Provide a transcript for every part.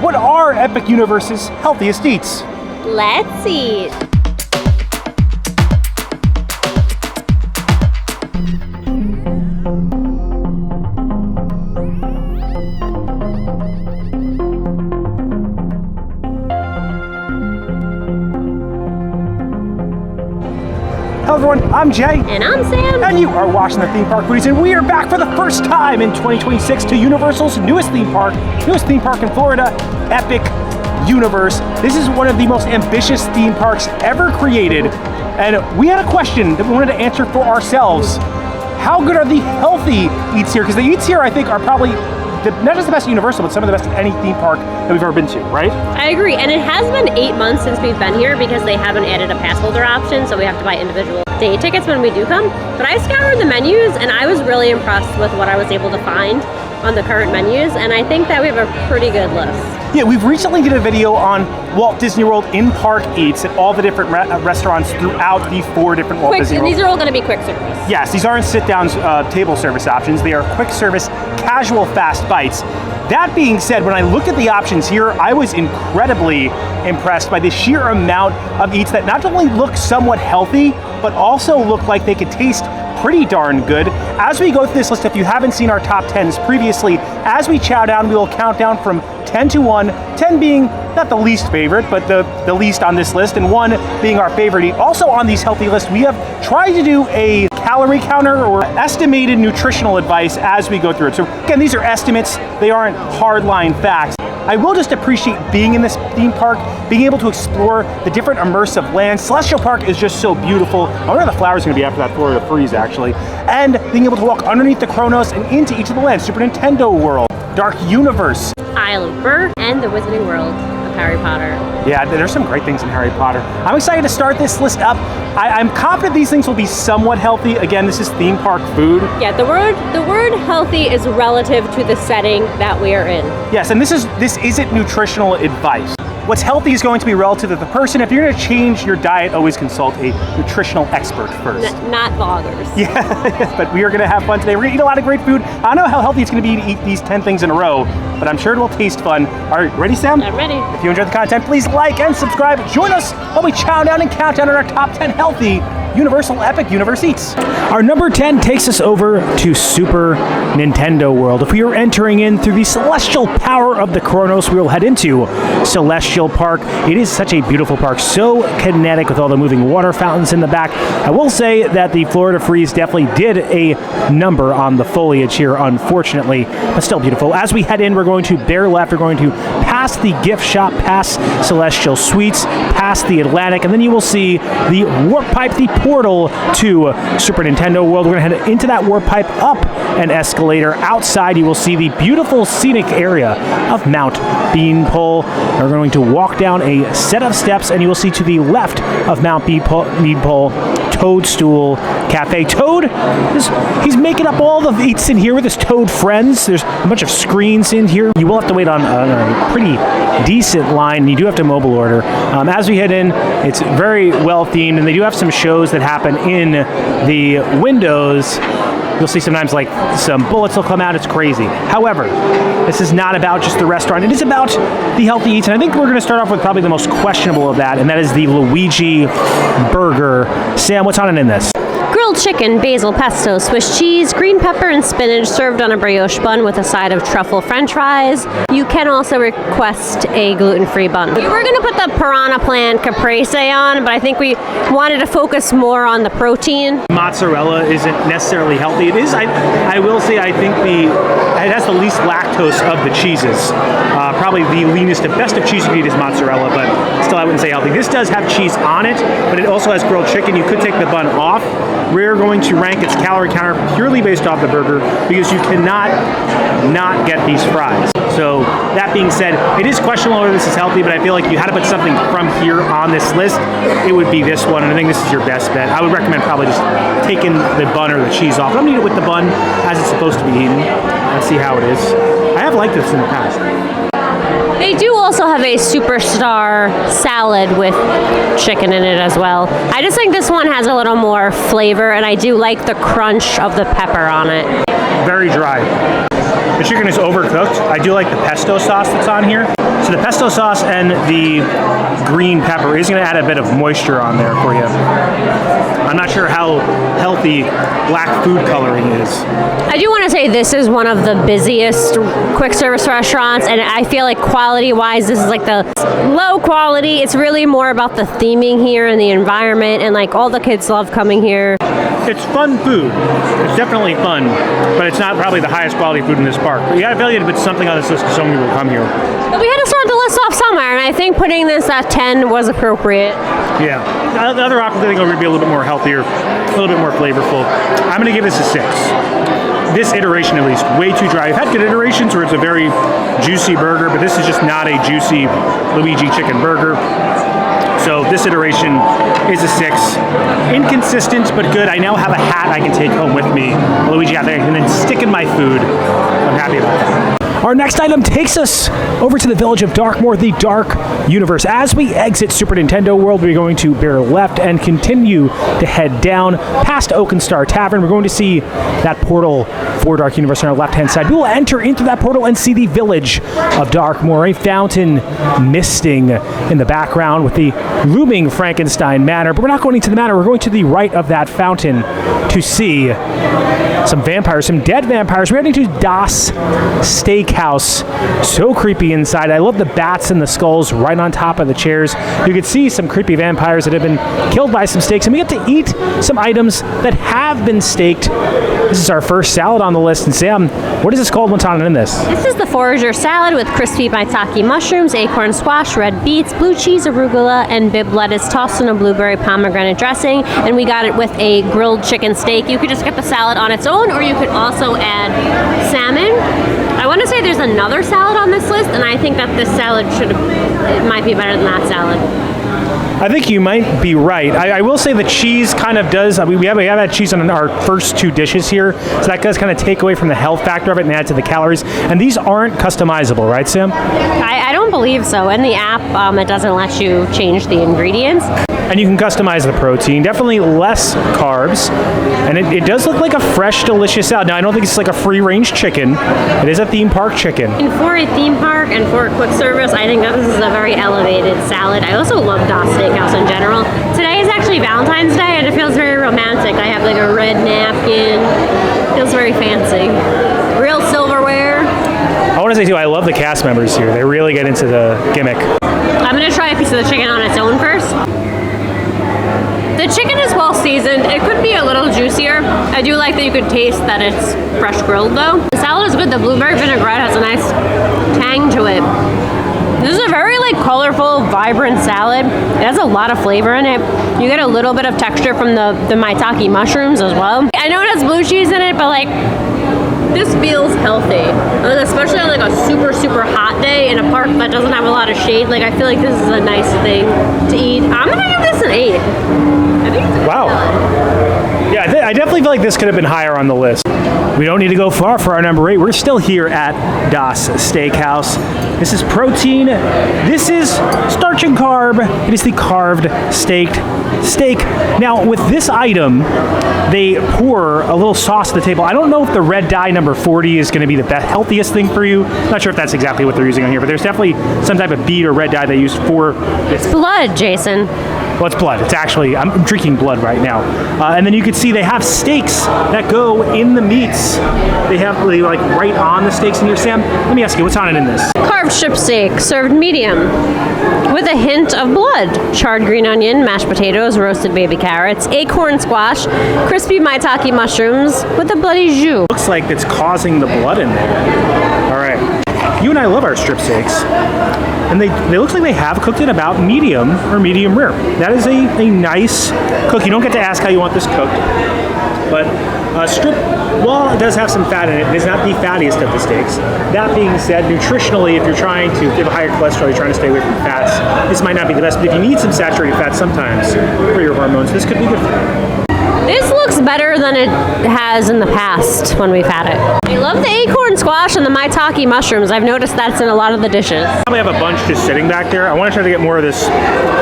what are Epic Universe's healthiest eats? Let's eat. Hello everyone, I'm Jay. And I'm Sam. And you are watching the Theme Park Foodies, and we are back for the first time in 2026 to Universal's newest theme park in Florida, Epic Universe. This is one of the most ambitious theme parks ever created, and we had a question that we wanted to answer for ourselves. How good are the healthy eats here? Because the eats here, I think, are probably not just the best at Universal, but some of the best at any theme park that we've ever been to, right? I agree, and it has been 8 months since we've been here because they haven't added a pass holder option, so we have to buy individual day tickets when we do come. But I scoured the menus, and I was really impressed with what I was able to find on the current menus, and I think that we have a pretty good list. Yeah, we've recently did a video on Walt Disney World in-park eats at all the different restaurants throughout the 4 different Walt Disney World. These are all going to be quick service. Yes, these aren't sit-down table service options. They are quick service, casual, fast bites. That being said, when I looked at the options here, I was incredibly impressed by the sheer amount of eats that not only look somewhat healthy, but also look like they could taste pretty darn good. As we go through this list, if you haven't seen our top 10s previously, as we chow down, we will count down from 10 to 1, 10 being not the least favorite, but the least on this list, and 1 being our favorite eat. Also on these healthy lists, we have tried to do a calorie counter or estimated nutritional advice as we go through it. So again, these are estimates, they aren't hardline facts. I will just appreciate being in this theme park, being able to explore the different immersive lands. Celestial Park is just so beautiful. I wonder how the flowers are gonna be after that Florida freeze, actually. And being able to walk underneath the Kronos and into each of the lands. Super Nintendo World, Dark Universe, Isle of Berk, and the Wizarding World of Harry Potter. Yeah, there's some great things in Harry Potter. I'm excited to start this list up. I'm confident these things will be somewhat healthy. Again, this is theme park food. Yeah, the word healthy is relative to the setting that we are in. Yes, and this isn't nutritional advice. What's healthy is going to be relative to the person. If you're going to change your diet, always consult a nutritional expert first. Not vloggers. Yeah, but we are going to have fun today. We're going to eat a lot of great food. I don't know how healthy it's going to be to eat these 10 things in a row, but I'm sure it will taste fun. All right, ready, Sam? I'm ready. If you enjoyed the content, please like and subscribe. Join us while we chow down and count down on our top 10 healthy Universal Epic Universe eats. Our number 10 takes us over to Super Nintendo World. If we are entering in through the celestial power of the Kronos, we will head into Celestial Park. It is such a beautiful park, so kinetic with all the moving water fountains in the back. I will say that the Florida freeze definitely did a number on the foliage here, unfortunately, but still beautiful. As we head in, we're going to bear left. We're going to pass the gift shop, past Celestial Suites, past the Atlantic, and then you will see the warp pipe, the portal to Super Nintendo World. We're going to head into that warp pipe, up an escalator. Outside, you will see the beautiful scenic area of Mount Beanpole. We're going to walk down a set of steps, and you will see to the left of Mount Beanpole, Toadstool Cafe. Toad, he's making up all the eats in here with his Toad friends. There's a bunch of screens in here. You will have to wait on a pretty decent line. You do have to mobile order. As we head in, it's very well themed, and they do have some shows that happen in the windows. You'll see sometimes like some bullets will come out. It's crazy. However, this is not about just the restaurant. It is about the healthy eats. And I think we're going to start off with probably the most questionable of that, and that is the Luigi burger. Sam, what's on it in this? Grilled chicken, basil pesto, Swiss cheese, green pepper, and spinach served on a brioche bun with a side of truffle french fries. You can also request a gluten-free bun. We were going to put the piranha plant caprese on, but I think we wanted to focus more on the protein. Mozzarella isn't necessarily healthy. It is, I will say, I think it has the least lactose of the cheeses. Probably the leanest and best of cheese you can eat is mozzarella, but still I wouldn't say healthy. This does have cheese on it, but it also has grilled chicken. You could take the bun off. We're going to rank its calorie counter purely based off the burger because you cannot not get these fries. So that being said, it is questionable whether this is healthy, but I feel like you had to put something from here on this list, it would be this one, and I think this is your best bet. I would recommend probably just taking the bun or the cheese off. I'm gonna eat it with the bun as it's supposed to be eaten. Let's see how it is. I have liked this in the past. They do also have a superstar salad with chicken in it as well. I just think this one has a little more flavor, and I do like the crunch of the pepper on it. Very dry. The chicken is overcooked. I do like the pesto sauce that's on here. So the pesto sauce and the green pepper is going to add a bit of moisture on there for you. I'm not sure how healthy black food coloring is. I do want to say this is one of the busiest quick service restaurants, and I feel like quality-wise, this is like the low quality. It's really more about the theming here and the environment, and like all the kids love coming here. It's fun food. It's definitely fun, but it's not probably the highest quality food in this park. But you got to feel you to put something on this list because so many people come here. But we had to start the list off somewhere, and I think putting this at 10 was appropriate. Yeah. The other options I think are going to be a little bit more healthier, a little bit more flavorful. I'm going to give this a 6. This iteration, at least, way too dry. I've had good iterations where it's a very juicy burger, but this is just not a juicy Luigi chicken burger. So this iteration is a 6. Inconsistent, but good. I now have a hat I can take home with me. A Luigi hat that I can then stick in my food. I'm happy about that. Our next item takes us over to the village of Darkmoor, the Dark Universe. As we exit Super Nintendo World, we're going to bear left and continue to head down past Oakenstar Tavern. We're going to see that portal for Dark Universe on our left-hand side. We will enter into that portal and see the village of Darkmoor, a fountain misting in the background with the looming Frankenstein Manor. But we're not going into the manor. We're going to the right of that fountain to see some vampires, some dead vampires. We're heading to Das Stakehaus. So creepy inside. I love the bats and the skulls right on top of the chairs. You can see some creepy vampires that have been killed by some steaks, and we get to eat some items that have been staked. This is our first salad on the list. And Sam, what is this called? What's on in this? This is the Forager salad with crispy maitake mushrooms, acorn squash, red beets, blue cheese, arugula, and bib lettuce tossed in a blueberry pomegranate dressing. And we got it with a grilled chicken steak. You could just get the salad on its own, or you could also add salmon. I want to say there's another salad on this list, and I think that this salad it might be better than that salad. I think you might be right. I will say the cheese kind of does. We have had cheese on our first 2 dishes here, so that does kind of take away from the health factor of it and add to the calories. And these aren't customizable, right, Sam? I don't believe so. In the app, it doesn't let you change the ingredients. And you can customize the protein. Definitely less carbs. And it does look like a fresh, delicious salad. Now, I don't think it's like a free-range chicken. It is a theme park chicken. And for a theme park and for a quick service, I think that this is a very elevated salad. I also love Das Steakhouse in general. Today is actually Valentine's Day, and it feels very romantic. I have like a red napkin. Feels very fancy. Real silverware. I want to say, too, I love the cast members here. They really get into the gimmick. I'm going to try a piece of the chicken on its own first. The chicken is well seasoned. It could be a little juicier. I do like that you could taste that it's fresh grilled though. The salad is good. The blueberry vinaigrette has a nice tang to it. This is a very like colorful, vibrant salad. It has a lot of flavor in it. You get a little bit of texture from the maitake mushrooms as well. I know it has blue cheese in it, but like this feels healthy. And especially on like a super, super hot day in a park that doesn't have a lot of shade. Like I feel like this is a nice thing to eat. I'm gonna give this an 8. I think it's a good salad. Yeah, I definitely feel like this could have been higher on the list. We don't need to go far for our number 8. We're still here at Das Steakhouse. This is protein. This is starch and carb. It is the carved staked steak. Now, with this item, they pour a little sauce at the table. I don't know if the red dye number 40 is going to be the best, healthiest thing for you. Not sure if that's exactly what they're using on here, but there's definitely some type of beet or red dye they use for this. Blood, Jason. Well, it's blood. It's actually, I'm drinking blood right now. And then you can see they have steaks that go in the meats. They have like right on the steaks in here. Sam, let me ask you, what's on it in this? Carved strip steak, served medium, with a hint of blood. Charred green onion, mashed potatoes, roasted baby carrots, acorn squash, crispy maitake mushrooms, with a bloody jus. Looks like it's causing the blood in there. All right. You and I love our strip steaks. And they look like they have cooked it about medium or medium rare. That is a nice cook. You don't get to ask how you want this cooked. But strip, while it does have some fat in it, it is not the fattiest of the steaks. That being said, nutritionally, if you're trying to give a higher cholesterol, you're trying to stay away from fats, this might not be the best. But if you need some saturated fat sometimes for your hormones, this could be good for you. This looks better than it has in the past when we've had it. I love the acorn squash and the maitake mushrooms. I've noticed that's in a lot of the dishes. I probably have a bunch just sitting back there. I want to try to get more of this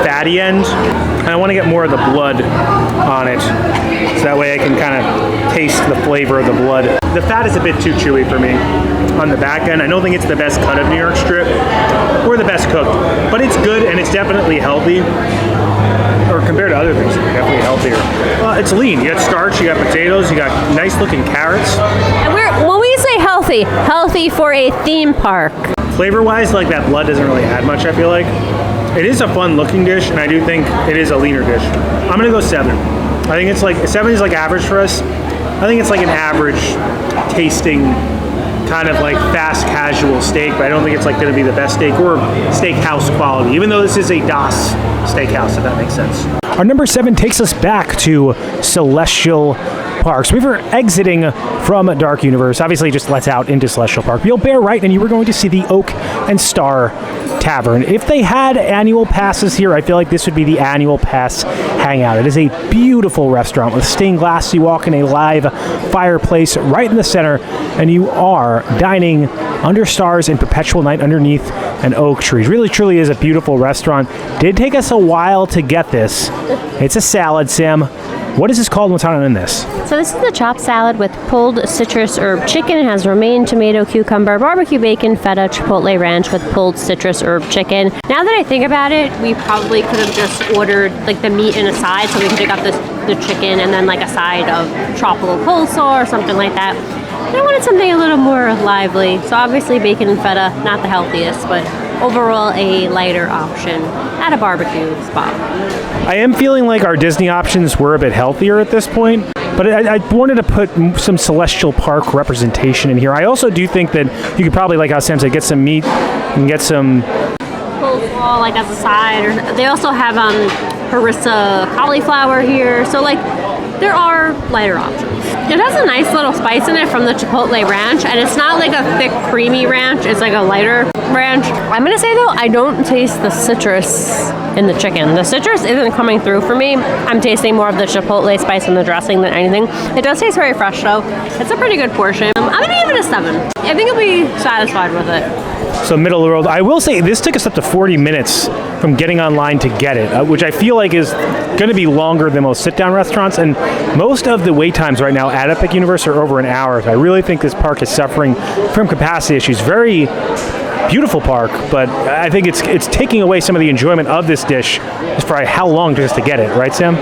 fatty end, and I want to get more of the blood on it. So that way I can kind of taste the flavor of the blood. The fat is a bit too chewy for me. on the back end. I don't think it's the best cut of New York strip or the best cooked, but it's good and it's definitely healthy. Or compared to other things, definitely healthier. It's lean. You got starch, you got potatoes, you got nice looking carrots. And when we say healthy, healthy for a theme park. Flavor-wise, like that blood doesn't really add much, I feel like. It is a fun looking dish, and I do think it is a leaner dish. I'm gonna go 7. I think it's like, 7 is like average for us. I think it's like an average tasting kind of like fast casual steak, but I don't think it's like gonna be the best steak or steakhouse quality, even though this is a Das Steakhouse, if that makes sense. Our number 7 takes us back to Celestial Park. So we were exiting from Dark Universe, obviously just lets out into Celestial Park. You'll bear right, and you were going to see the Oak and Star Tavern. If they had annual passes here, I feel like this would be the annual pass hangout. It is a beautiful restaurant with stained glass. You walk in a live fireplace right in the center, and you are dining under stars in perpetual night underneath an oak tree. It really truly is a beautiful restaurant. Did take us a while to get this. It's a salad, Sam. What is this called? What's on in this? So this is the chopped salad with pulled citrus herb chicken. It has romaine, tomato, cucumber, barbecue bacon, feta, chipotle ranch with pulled citrus herb chicken. Now that I think about it, we probably could have just ordered like the meat and a side, so we could have got the chicken and then like a side of tropical coleslaw or something like that. I wanted something a little more lively. So obviously bacon and feta, not the healthiest, but overall a lighter option at a barbecue spot. I am feeling like our Disney options were a bit healthier at this point, but I wanted to put some Celestial Park representation in here. I also do think that you could probably, like how Sam said, get some meat and get some coleslaw like as a side. Or they also have harissa cauliflower here. So like there are lighter options. It has a nice little spice in it from the chipotle ranch, and it's not like a thick creamy ranch, it's like a lighter ranch. I'm gonna say though, I don't taste the citrus in the chicken. The citrus isn't coming through for me. I'm tasting more of the chipotle spice in the dressing than anything. It does taste very fresh though. It's a pretty good portion. I'm gonna give it a 7. I think I'll be satisfied with it. So middle of the road. I will say this took us up to 40 minutes from getting online to get it, which I feel like is going to be longer than most sit-down restaurants, and most of the wait times right now at Epic Universe are over an hour. So I really think this park is suffering from capacity issues. Very beautiful park, but I think it's taking away some of the enjoyment of this dish for how long it took us to get it, right, Sam?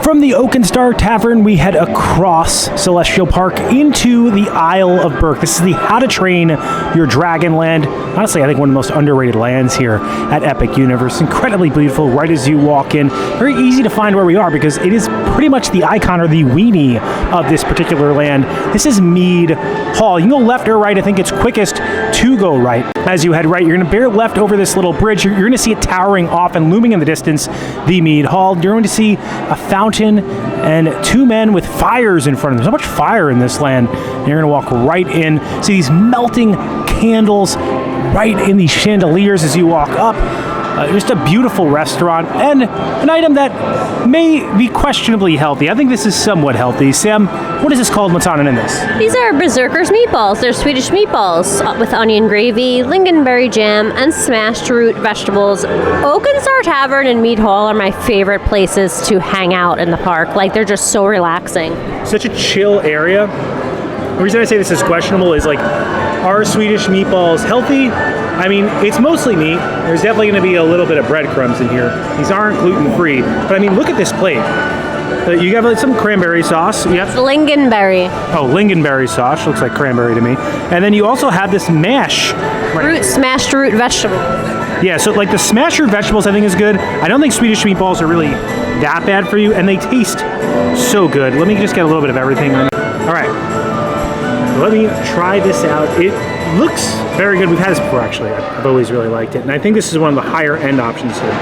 From the Oak and Star Tavern, we head across Celestial Park into the Isle of Berk. This is the How to Train Your Dragon land. Honestly, I think one of the most underrated lands here at Epic Universe. Incredibly beautiful right as you walk in. Very easy to find where we are because it is pretty much the icon or the weenie of this particular land. This is Mead Hall. You can go left or right. I think it's quickest to go right. As you head right, you're going to bear left over this little bridge. You're going to see it towering off and looming in the distance, the Mead Hall. You're going to see a fountain and 2 men with fires in front of them. There's so much fire in this land. And you're going to walk right in, see these melting candles right in these chandeliers as you walk up. Just a beautiful restaurant and an item that may be questionably healthy. I think this is somewhat healthy. Sam, what is this called? What's on in this? These are Berserker's meatballs. They're Swedish meatballs with onion gravy, lingonberry jam, and smashed root vegetables. Oak and Star Tavern and Mead Hall are my favorite places to hang out in the park. Like, they're just so relaxing. Such a chill area. The reason I say this is questionable is, like, are Swedish meatballs healthy? I mean, it's mostly meat. There's definitely going to be a little bit of breadcrumbs in here. These aren't gluten-free. But I mean, look at this plate. You have some cranberry sauce. You have Lingonberry. Oh, lingonberry sauce. Looks like cranberry to me. And then you also have this mash. Smashed root vegetables. Yeah, so like the smashed root vegetables I think is good. I don't think Swedish meatballs are really that bad for you, and they taste so good. Let me just get a little bit of everything. All right. Let me try this out. It looks very good. We've had this before, actually. I've always really liked it. And I think this is one of the higher end options here.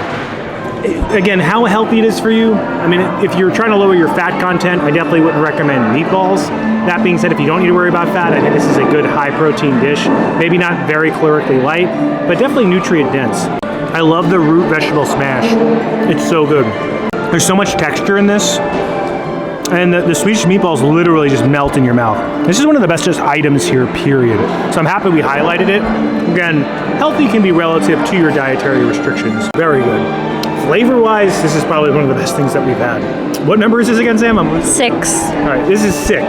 Again, how healthy it is for you. I mean, if you're trying to lower your fat content, I definitely wouldn't recommend meatballs. That being said, if you don't need to worry about fat, I think this is a good high protein dish. Maybe not very calorically light, but definitely nutrient dense. I love the root vegetable smash. It's so good. There's so much texture in this. And the Swedish meatballs literally just melt in your mouth. This is one of the best just items here, period. So I'm happy we highlighted it. Again, healthy can be relative to your dietary restrictions. Very good. Flavor-wise, this is probably one of the best things that we've had. What number is this again, Sam? 6. All right, this is 6.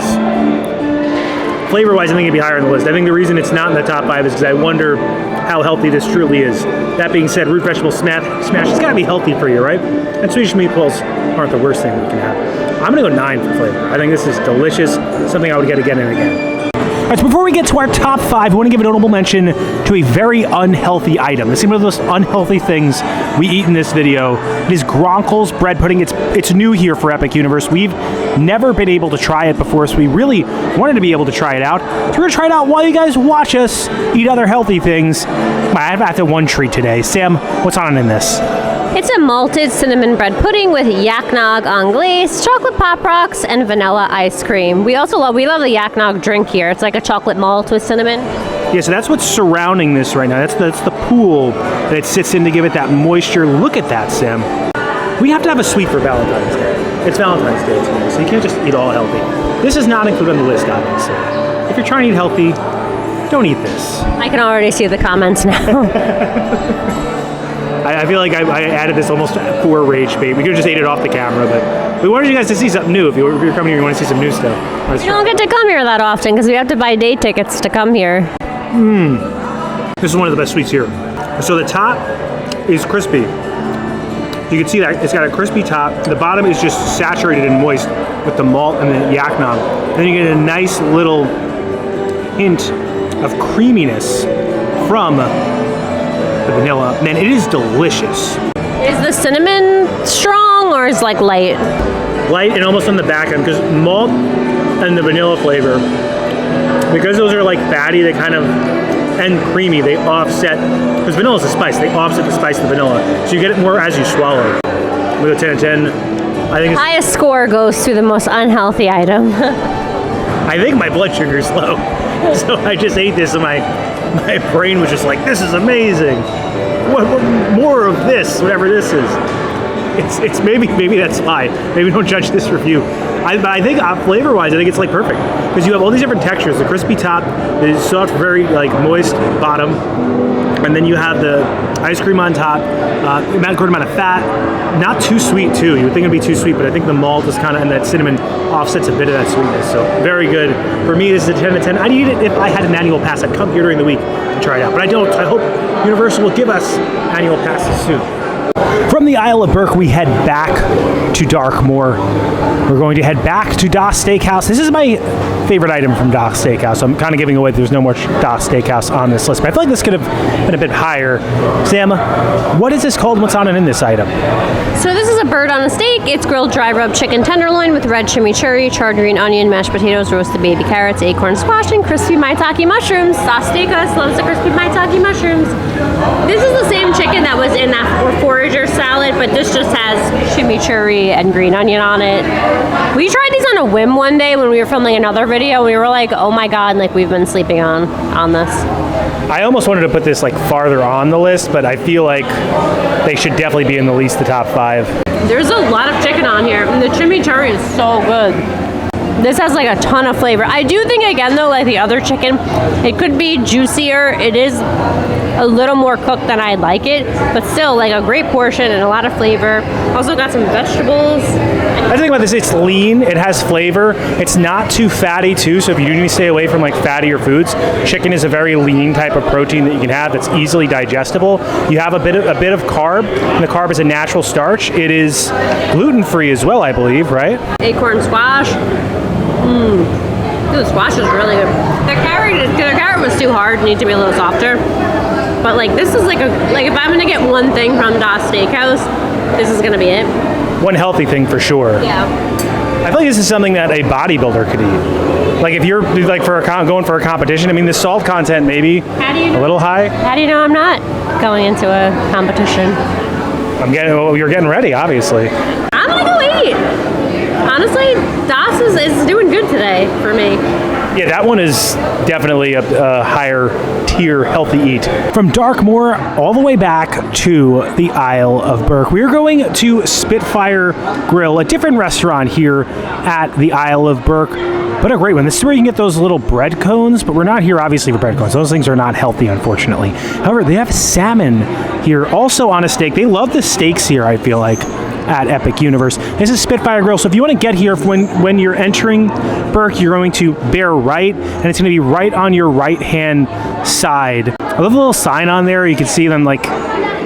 flavor-wise, I think it'd be higher on the list. I think the reason it's not in the top 5 is because I wonder how healthy this truly is. That being said, root vegetable smash, it's gotta be healthy for you, right? And Swedish meatballs aren't the worst thing that you can have. I'm gonna go 9 for flavor. I think this is delicious, something I would get again and again. All right, so before we get to our top 5, we want to give a notable mention to a very unhealthy item. This is one of those unhealthy things we eat in this video. It is Gronkel's bread pudding. It's new here for Epic Universe. We've never been able to try it before, so we really wanted to be able to try it out. So we're going to try it out while you guys watch us eat other healthy things. I've had one treat today. Sam, what's on in this? It's a malted cinnamon bread pudding with yak nog anglaise, chocolate pop rocks, and vanilla ice cream. We love the yak nog drink here. It's like a chocolate malt with cinnamon. Yeah, so that's what's surrounding this right now. That's the pool that it sits in to give it that moisture. Look at that, Sam. We have to have a sweet for Valentine's Day. It's Valentine's Day today, so you can't just eat all healthy. This is not included on the list, obviously. If you're trying to eat healthy, don't eat this. I can already see the comments now. I feel like I added this almost for rage bait. We could have just ate it off the camera, but we wanted you guys to see something new. If you're coming here, you want to see some new stuff. You don't get to come here that often because we have to buy day tickets to come here. This is one of the best sweets here. So the top is crispy. You can see that it's got a crispy top. The bottom is just saturated and moist with the malt and the yak nog. And then you get a nice little hint of creaminess from the vanilla. Man, it is delicious. Is the cinnamon strong or is like light? Light and almost on the back end, because malt and the vanilla flavor, because those are like fatty, they kind of, and creamy, they offset, because vanilla is a spice, they offset the spice of the vanilla. So you get it more as you swallow. With a 10 out of 10, I think it's... Highest score goes to the most unhealthy item. I think my blood sugar is low. So I just ate this and my brain was just like, this is amazing. What more of this, whatever this is. It's maybe that's why. Maybe don't judge this review. But I think flavor-wise, I think it's like perfect because you have all these different textures. The crispy top, the soft, very like moist bottom, and then you have the ice cream on top. A good amount of fat, not too sweet too. You would think it'd be too sweet, but I think the malt is kind of, and that cinnamon offsets a bit of that sweetness. So very good. For me, this is a 10 out of 10. I'd eat it if I had an annual pass. I'd come here during the week and try it out, but I don't. So I hope Universal will give us annual passes soon. From the Isle of Berk, we head back to Darkmoor. We're going to head back to Das Stakehaus. This is my favorite item from Das Stakehaus, so I'm kind of giving away that there's no more Das Stakehaus on this list, but I feel like this could have been a bit higher. Sam, what is this called? What's on it in this item? So this is a bird on a steak. It's grilled dry rub chicken tenderloin with red chimichurri, charred green onion, mashed potatoes, roasted baby carrots, acorn squash, and crispy maitake mushrooms. Das Stakehaus loves the crispy maitake mushrooms. This is the same chicken that was in that Forager salad, but this just has chimichurri and green onion on it. We tried these on a whim one day when we were filming another video. We were like, oh my god, like we've been sleeping on this. I almost wanted to put this like farther on the list, but I feel like they should definitely be in at least the top 5. There's a lot of chicken on here, and the chimichurri is so good. This has like a ton of flavor. I do think, again though, like the other chicken, it could be juicier. It is a little more cooked than I'd like it, but still like a great portion and a lot of flavor. Also got some vegetables. I think about this, it's lean, it has flavor, it's not too fatty too, so if you do need to stay away from like fattier foods, chicken is a very lean type of protein that you can have that's easily digestible. You have a bit of carb, and the carb is a natural starch. It is gluten-free as well, I believe, right? Acorn squash. The squash is really good. The carrot was too hard, needs to be a little softer. But like this is like if I'm gonna get one thing from Das Stakehaus, this is gonna be it. One healthy thing for sure. Yeah. I feel like this is something that a bodybuilder could eat. Like if you're like going for a competition, I mean the salt content maybe a little high. How do you know I'm not going into a competition? You're getting ready, obviously. I'm gonna go eat. Honestly, Das is doing good today for me. Yeah, that one is definitely a higher tier healthy eat. From Darkmoor all the way back to the Isle of Berk, we are going to Spitfire Grill, a different restaurant here at the Isle of Berk, but a great one. This is where you can get those little bread cones, but we're not here obviously for bread cones. Those things are not healthy, unfortunately. However, they have salmon here, also on a steak. They love the steaks here, I feel like. at Epic Universe. This is Spitfire Grill, so if you want to get here when you're entering Berk, you're going to bear right, and it's going to be right on your right-hand side. I love the little sign on there. You can see them like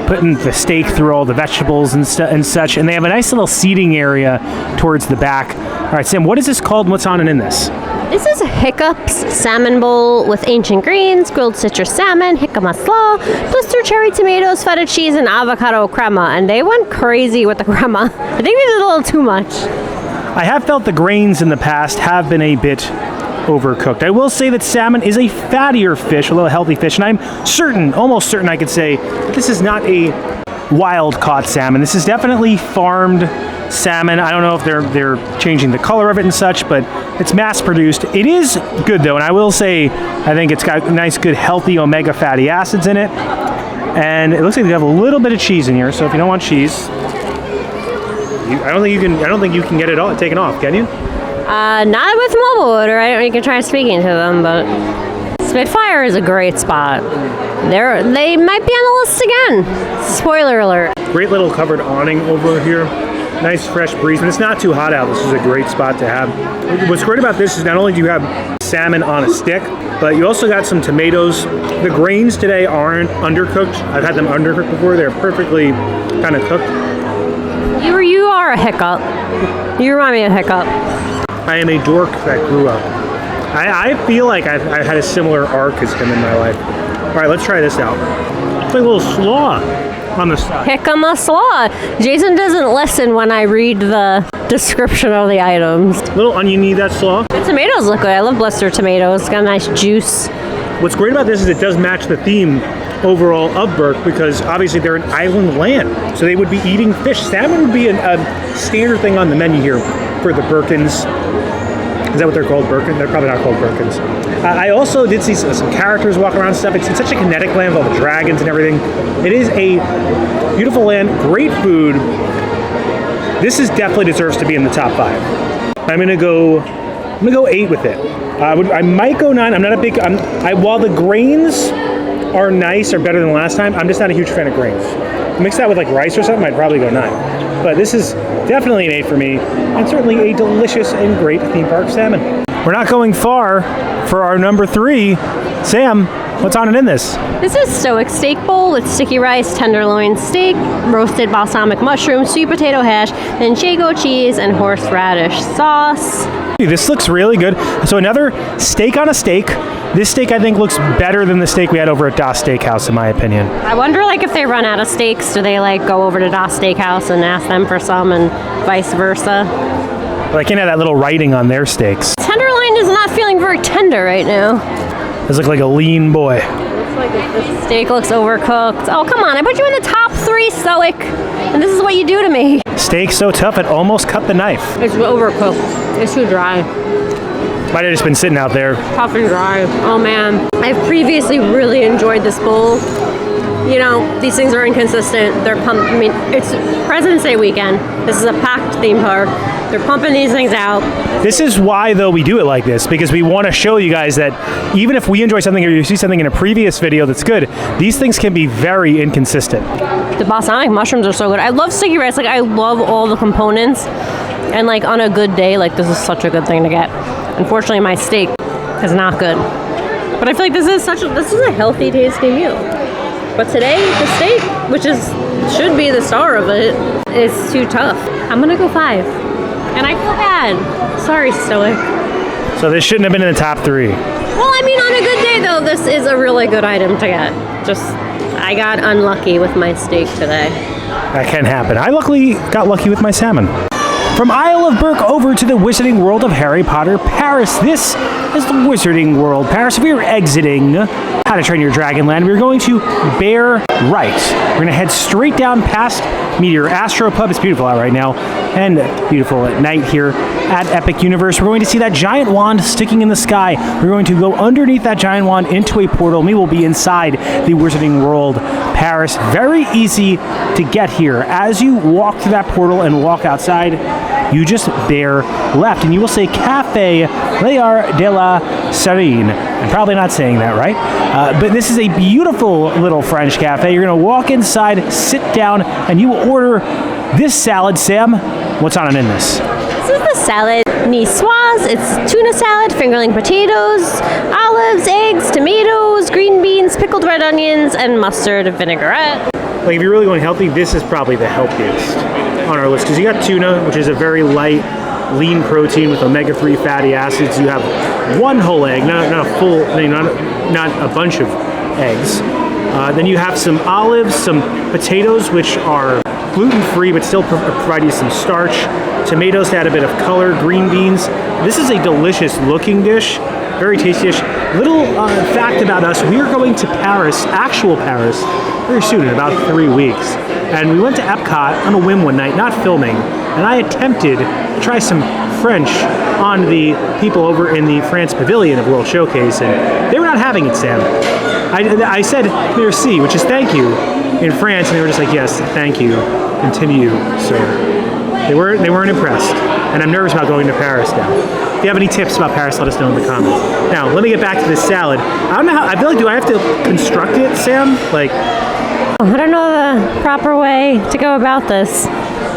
putting the steak through all the vegetables and such, and they have a nice little seating area towards the back. All right, Sam, what is this called and what's on and in this? This is Hiccup's salmon bowl with ancient greens, grilled citrus salmon, jicama slaw, blister cherry tomatoes, feta cheese, and avocado crema. And they went crazy with the crema. I think they did a little too much. I have felt the grains in the past have been a bit overcooked. I will say that salmon is a fattier fish, a little healthy fish, and I'm certain, almost certain I could say, this is not a wild-caught salmon. This is definitely farmed salmon. I don't know if they're changing the color of it and such, but it's mass-produced. It is good, though, and I will say I think it's got nice, good, healthy omega fatty acids in it, and it looks like they have a little bit of cheese in here, so if you don't want cheese, I don't think you can get it all taken off, can you? Not with mobile order. I don't. You can try speaking to them, but Spitfire is a great spot. They might be on the list again. Spoiler alert. Great little covered awning over here. Nice fresh breeze, and it's not too hot out. This is a great spot to have. What's great about this is not only do you have salmon on a stick, but you also got some tomatoes. The grains today aren't undercooked. I've had them undercooked before. They're perfectly kind of cooked. You are a hiccup. You remind me of Hiccup. I am a dork that grew up. I feel like I've had a similar arc as him in my life. All right, let's try this out. It's like a little slaw on the side. Jicama slaw. Jason doesn't listen when I read the description of the items. Little oniony, that slaw. The tomatoes look good. I love blister tomatoes. It's got a nice juice. What's great about this is it does match the theme overall of Berk, because obviously they're an island land, so they would be eating fish. Salmon would be a standard thing on the menu here for the Berkins. Is that what they're called, Berkins? They're probably not called Berkins. I also did see some characters walking around and stuff. It's such a kinetic land with all the dragons and everything. It is a beautiful land, great food. This definitely deserves to be in the top 5. I'm gonna go 8 with it. I might go 9. I'm not a big. While the grains are nice or better than last time, I'm just not a huge fan of grains. Mix that with like rice or something, I'd probably go 9. But this is definitely an 8 for me, and certainly a delicious and great theme park salmon. We're not going far for our number 3. Sam, what's on and in this? This is Stoic steak bowl with sticky rice, tenderloin steak, roasted balsamic mushroom, sweet potato hash, manchego cheese, and horseradish sauce. This looks really good. So another steak on a steak. This steak, I think, looks better than the steak we had over at Das Steakhouse, in my opinion. I wonder, like, if they run out of steaks, do they, like, go over to Das Steakhouse and ask them for some and vice versa? But I can't have that little writing on their steaks. Tenderloin is not feeling very tender right now. This looks like a lean boy. Looks like this steak looks overcooked. Oh, come on. I put you in the top 3, Stoic, and this is what you do to me. Steak so tough it almost cut the knife. It's overcooked. It's too dry. Might have just been sitting out there. Tough and dry. Oh man. I've previously really enjoyed this bowl. You know, these things are inconsistent. I mean, it's President's Day weekend. This is a packed theme park. They're pumping these things out. This is why, though, we do it like this, because we want to show you guys that even if we enjoy something or you see something in a previous video that's good, these things can be very inconsistent. The balsamic mushrooms are so good. I love sticky rice. Like, I love all the components. And, like, on a good day, like, this is such a good thing to get. Unfortunately, my steak is not good. But I feel like this is a healthy, tasty meal. But today, the steak, which should be the star of it, is too tough. I'm gonna go 5. And I feel bad. Sorry, Stoic. So this shouldn't have been in the top 3. Well, I mean, on a good day, though, this is a really good item to get. I got unlucky with my steak today. That can happen. I luckily got lucky with my salmon. From Isle of Berk over to the Wizarding World of Harry Potter, Paris. This is the Wizarding World, Paris. We are exiting How to Train Your Dragon Land. We're going to bear right. We're going to head straight down past Meteor Astropub. It's beautiful out right now, and beautiful at night here at Epic Universe. We're going to see that giant wand sticking in the sky. We're going to go underneath that giant wand into a portal, and we will be inside the Wizarding World, Paris. Very easy to get here. As you walk through that portal and walk outside, you just bear left, and you will say Café L'Art de la Serene. I'm probably not saying that right, but this is a beautiful little French cafe. You're going to walk inside, sit down, and you will order This salad, Sam, what's on it in this? This is the salad Nicoise. It's tuna salad, fingerling potatoes, olives, eggs, tomatoes, green beans, pickled red onions, and mustard vinaigrette. Like if you're really going healthy, this is probably the healthiest on our list because you got tuna, which is a very light, lean protein with omega-3 fatty acids. You have one whole egg, not a full, not a bunch of eggs. Then you have some olives, some potatoes, which are gluten-free but still provide you some starch. Tomatoes to add a bit of color, green beans. This is a delicious looking dish, very tasty dish. Little fact about us, we are going to Paris, actual Paris, very soon, in about 3 weeks. And we went to Epcot on a whim one night, not filming, and I attempted to try some French on the people over in the France Pavilion of World Showcase, and they were not having it, Sam. I said merci, which is thank you, in France, and they were just like, yes, thank you, continue, sir. They weren't impressed, and I'm nervous about going to Paris now. If you have any tips about Paris, let us know in the comments. Now, let me get back to this salad. I don't know how, I feel like, do I have to construct it, Sam? Like, I don't know the proper way to go about this.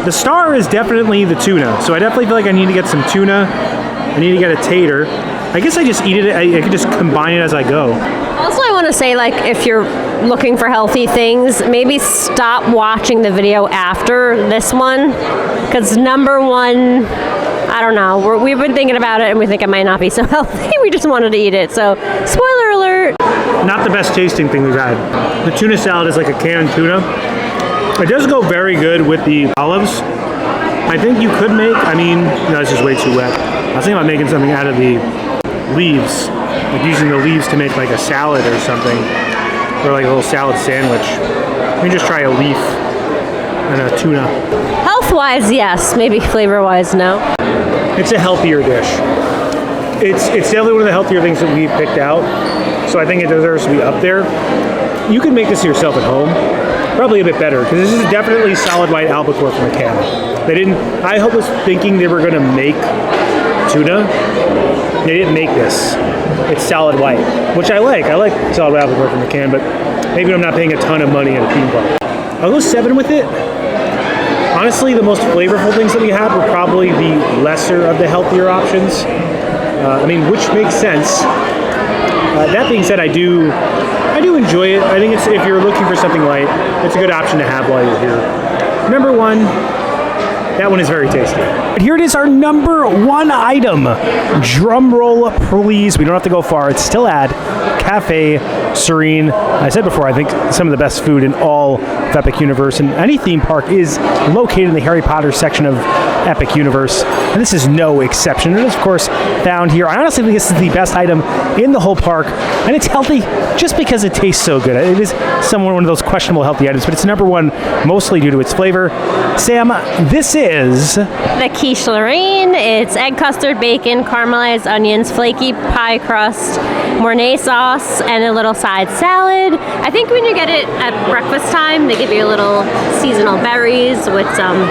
the star is definitely the tuna, so I definitely feel like I need to get some tuna. I need to get a tater. I guess I just eat it, I could just combine it as I go. Also, I want to say, like, if you're looking for healthy things, maybe stop watching the video after this one, because number one, I don't know, we've been thinking about it and we think it might not be so healthy. We just wanted to eat it, so spoiler alert. Not the best tasting thing we've had. The tuna salad is like a canned tuna. It does go very good with the olives. I think you could make, no, it's just way too wet. I was thinking about making something out of the leaves, like using the leaves to make like a salad or something, or like a little salad sandwich. Let me just try a leaf and a tuna. Health-wise, yes. Maybe flavor-wise, no. It's a healthier dish. It's definitely one of the healthier things that we picked out, so I think it deserves to be up there. You can make this yourself at home, probably a bit better, because this is definitely solid white albacore from a can. I was thinking they were gonna make tuna. They didn't make this. It's solid white, which I like. I like solid white albacore from a can, but maybe I'm not paying a ton of money at a theme park. I'll go 7 with it. Honestly, the most flavorful things that we had were probably the lesser of the healthier options. Which makes sense. That being said, I do enjoy it. I think if you're looking for something light, it's a good option to have while you're here. Number 1, that one is very tasty. But here it is, our number 1 item. Drum roll, please. We don't have to go far. It's still at Cafe Serene. I said before, I think some of the best food in all of Epic Universe, and any theme park is located in the Harry Potter section of Epic Universe, and this is no exception. It is, of course, found here. I honestly think this is the best item in the whole park, and it's healthy just because it tastes so good. It is somewhat one of those questionable healthy items, but it's number 1 mostly due to its flavor. Sam, this is the Quiche Lorraine. It's egg custard, bacon, caramelized onions, flaky pie crust, Mornay sauce, and a little side salad. I think when you get it at breakfast time, they give you a little seasonal berries with some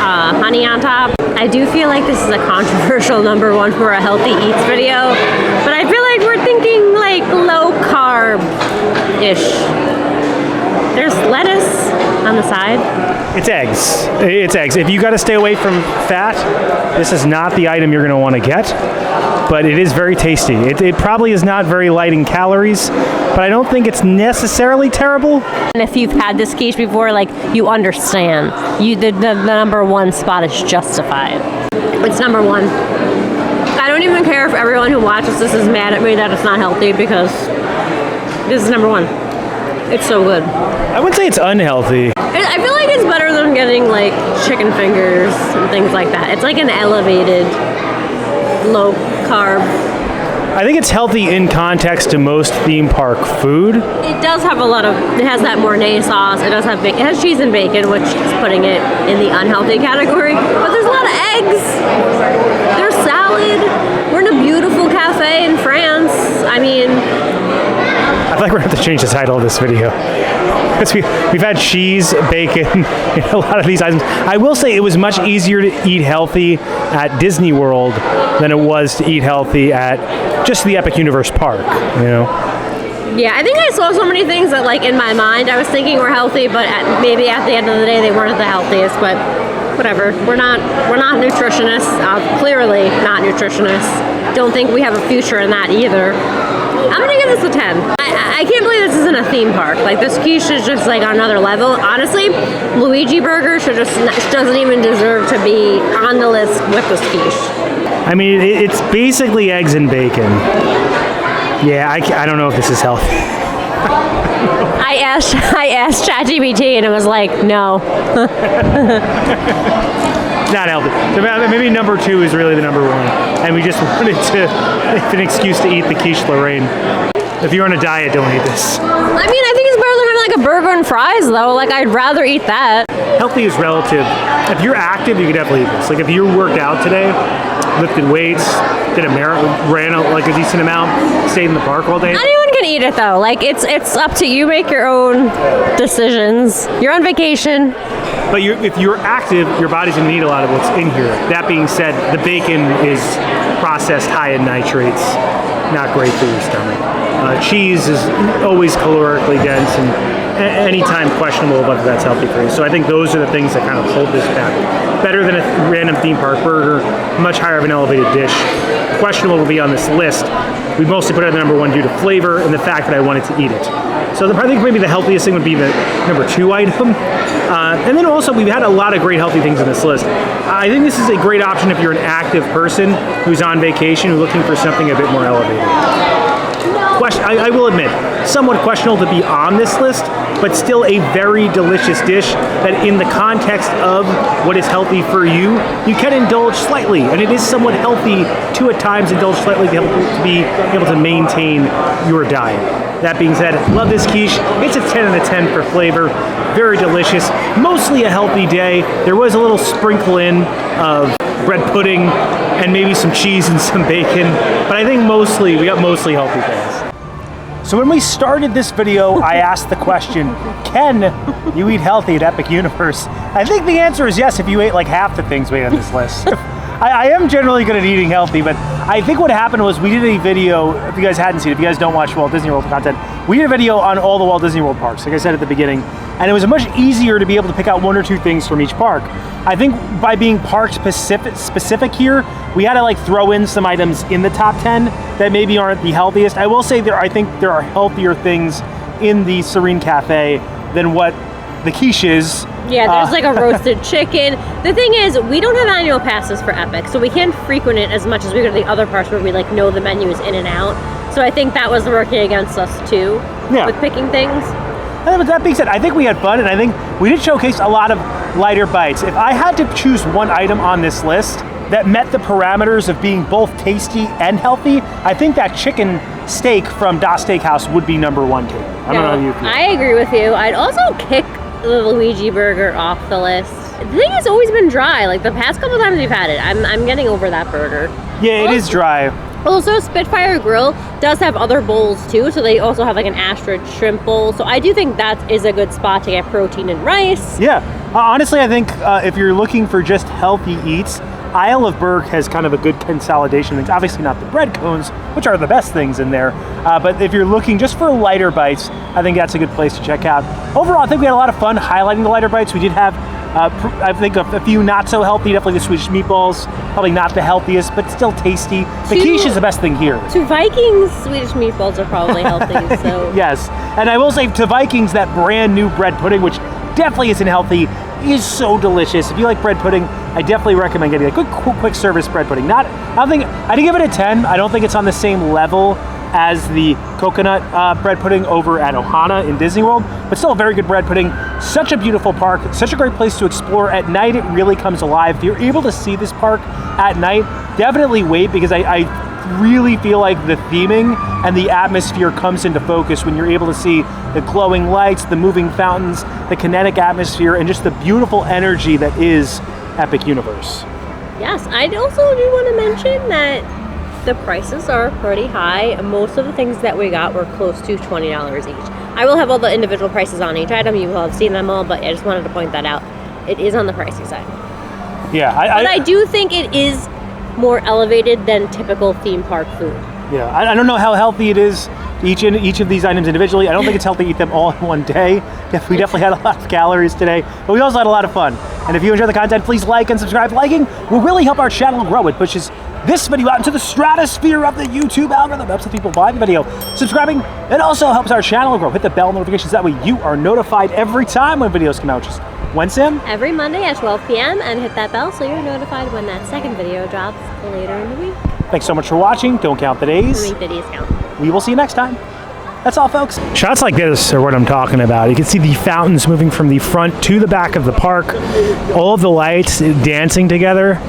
honey on top. I do feel like this is a controversial number 1 for a healthy eats video, but I feel like we're thinking like low carb-ish. There's lettuce on the side. It's eggs. It's eggs. If you got to stay away from fat, this is not the item you're going to want to get, but it is very tasty. It probably is not very light in calories, but I don't think it's necessarily terrible. And if you've had this quiche before, like, you understand. The number 1 spot is justified. It's number 1. I don't even care if everyone who watches this is mad at me that it's not healthy, because this is number 1. It's so good. I wouldn't say it's unhealthy. I feel like it's better than getting like chicken fingers and things like that. It's like an elevated low carb. I think it's healthy in context to most theme park food. It does have it has that Mornay sauce. It does have it has cheese and bacon, which is putting it in the unhealthy category. But there's a lot of eggs. There's salad. We're in a beautiful cafe in France. I feel like we're going to have to change the title of this video. Because we've had cheese, bacon, a lot of these items. I will say it was much easier to eat healthy at Disney World than it was to eat healthy at just the Epic Universe park, Yeah, I think I saw so many things that, like, in my mind, I was thinking were healthy, but maybe at the end of the day, they weren't the healthiest. But whatever. We're not nutritionists. Clearly not nutritionists. Don't think we have a future in that either. I'm gonna give this a 10. I can't believe this isn't a theme park. Like, this quiche is just like on another level. Honestly, Luigi Burger doesn't even deserve to be on the list with this quiche. I mean, it's basically eggs and bacon. Yeah, I don't know if this is healthy. I asked ChatGPT and it was like, no. Not healthy. So maybe number 2 is really the number 1. And we just wanted to have an excuse to eat the Quiche Lorraine. If you're on a diet, don't eat this. I mean, I think it's better than having like a burger and fries, though. Like, I'd rather eat that. Healthy is relative. If you're active, you could definitely eat this. Like, if you worked out today, lifted weights, ran like a decent amount, stayed in the park all day. Anyone can eat it, though. Like, it's up to you. Make your own decisions. You're on vacation. But if you're active, your body's going to need a lot of what's in here. That being said, the bacon is processed high in nitrates. Not great for your stomach. Cheese is always calorically dense and anytime questionable whether that's healthy for you. So I think those are the things that kind of hold this back. Better than a random theme park burger, much higher of an elevated dish. Questionable will be on this list. We mostly put it at the number 1 due to flavor and the fact that I wanted to eat it. So I think maybe the healthiest thing would be the number 2 item. And then also, we've had a lot of great healthy things on this list. I think this is a great option if you're an active person who's on vacation, who's looking for something a bit more elevated. I will admit, somewhat questionable to be on this list, but still a very delicious dish that in the context of what is healthy for you, you can indulge slightly. And it is somewhat healthy to at times indulge slightly to be able to maintain your diet. That being said, love this quiche. It's a 10 out of 10 for flavor. Very delicious. Mostly a healthy day. There was a little sprinkle in of bread pudding and maybe some cheese and some bacon. But I think we got mostly healthy things. So when we started this video, I asked the question, can you eat healthy at Epic Universe? I think the answer is yes if you ate like half the things we had on this list. I am generally good at eating healthy, but I think what happened was we did a video, if you guys hadn't seen it, if you guys don't watch Walt Disney World content, we did a video on all the Walt Disney World parks, like I said at the beginning, and it was much easier to be able to pick out 1 or 2 things from each park. I think by being park specific here, we had to like throw in some items in the top 10 that maybe aren't the healthiest. I will say I think there are healthier things in the Serene Cafe than what the quiche is. Yeah, there's like a roasted chicken. The thing is, we don't have annual passes for Epic, so we can't frequent it as much as we go to the other parks where we like know the menu is in and out. So I think that was working against us too, with picking things. And with that being said, I think we had fun, and I think we did showcase a lot of lighter bites. If I had to choose one item on this list that met the parameters of being both tasty and healthy, I think that chicken steak from Das Stakehaus would be number 1 too. I don't know how you feel. I agree with you. I'd also kick the Luigi burger off the list. The thing has always been dry. Like the past couple times we've had it, I'm getting over that burger. Yeah, it is dry. Also, Spitfire Grill does have other bowls too, so they also have like an Astrid shrimp bowl. So I do think that is a good spot to get protein and rice. Yeah, honestly, I think if you're looking for just healthy eats, Isle of Berk has kind of a good consolidation of things. Obviously not the bread cones, which are the best things in there. But if you're looking just for lighter bites, I think that's a good place to check out. Overall, I think we had a lot of fun highlighting the lighter bites. We did have, I think, a few not so healthy, definitely the Swedish meatballs. Probably not the healthiest, but still tasty. The quiche is the best thing here. To Vikings, Swedish meatballs are probably healthy, so. Yes, and I will say to Vikings, that brand new bread pudding, which definitely isn't healthy, is so delicious. If you like bread pudding, I definitely recommend getting a good quick service bread pudding. I didn't give it a 10. I don't think it's on the same level as the coconut bread pudding over at Ohana in Disney World, but still a very good bread pudding. Such a beautiful park, such a great place to explore. At night, it really comes alive. If you're able to see this park at night, definitely wait, because I really feel like the theming and the atmosphere comes into focus when you're able to see the glowing lights, the moving fountains, the kinetic atmosphere, and just the beautiful energy that is Epic Universe. Yes, I also do want to mention that the prices are pretty high. Most of the things that we got were close to $20 each. I will have all the individual prices on each item. You will have seen them all, but I just wanted to point that out. It is on the pricey side. Yeah, but I do think it is more elevated than typical theme park food. Yeah, I don't know how healthy it is, each of these items individually. I don't think it's healthy to eat them all in one day. We definitely had a lot of calories today, but we also had a lot of fun. And if you enjoy the content, please like and subscribe. Liking will really help our channel grow. It pushes this video out into the stratosphere of the YouTube algorithm. Helps the people find the video. Subscribing, it also helps our channel grow. Hit the bell notifications. That way you are notified every time when videos come out. Just when, Sam? Every Monday at 12 p.m. and hit that bell so you're notified when that second video drops later in the week. Thanks so much for watching. Don't count the days. Make the days count. We will see you next time. That's all, folks. Shots like this are what I'm talking about. You can see the fountains moving from the front to the back of the park. All of the lights dancing together.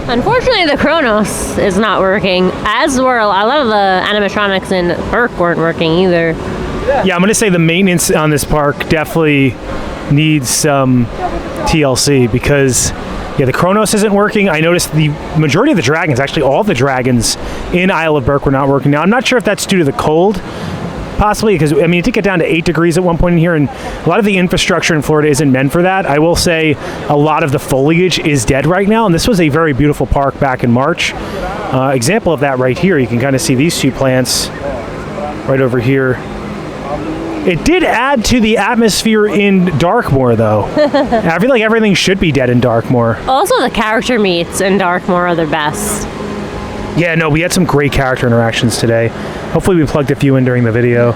Unfortunately, the Kronos is not working, as were a lot of the animatronics in Berk weren't working either. Yeah, I'm going to say the maintenance on this park definitely needs some TLC because, yeah, the Kronos isn't working. I noticed the majority of the dragons, actually all the dragons in Isle of Berk were not working. Now, I'm not sure if that's due to the cold, possibly, because, I mean, it did get down to 8 degrees at one point in here, and a lot of the infrastructure in Florida isn't meant for that. I will say a lot of the foliage is dead right now, and this was a very beautiful park back in March. Example of that right here, you can kind of see these two plants right over here. It did add to the atmosphere in Darkmoor, though. I feel like everything should be dead in Darkmoor. Also, the character meets in Darkmoor are the best. Yeah, no, we had some great character interactions today. Hopefully we plugged a few in during the video.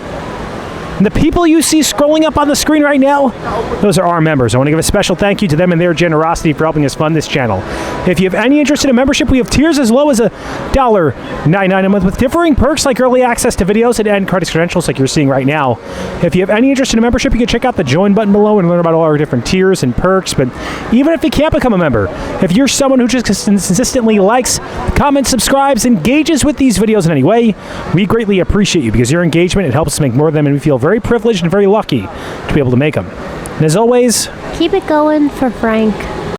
And the people you see scrolling up on the screen right now, those are our members. I want to give a special thank you to them and their generosity for helping us fund this channel. If you have any interest in a membership, we have tiers as low as $1.99 a month with differing perks like early access to videos and credit credentials like you're seeing right now. If you have any interest in a membership, you can check out the join button below and learn about all our different tiers and perks. But even if you can't become a member, if you're someone who just consistently likes, comments, subscribes, engages with these videos in any way, we greatly appreciate you because your engagement, it helps us make more of them, and we feel very privileged and very lucky to be able to make them. And as always, keep it going for Frank.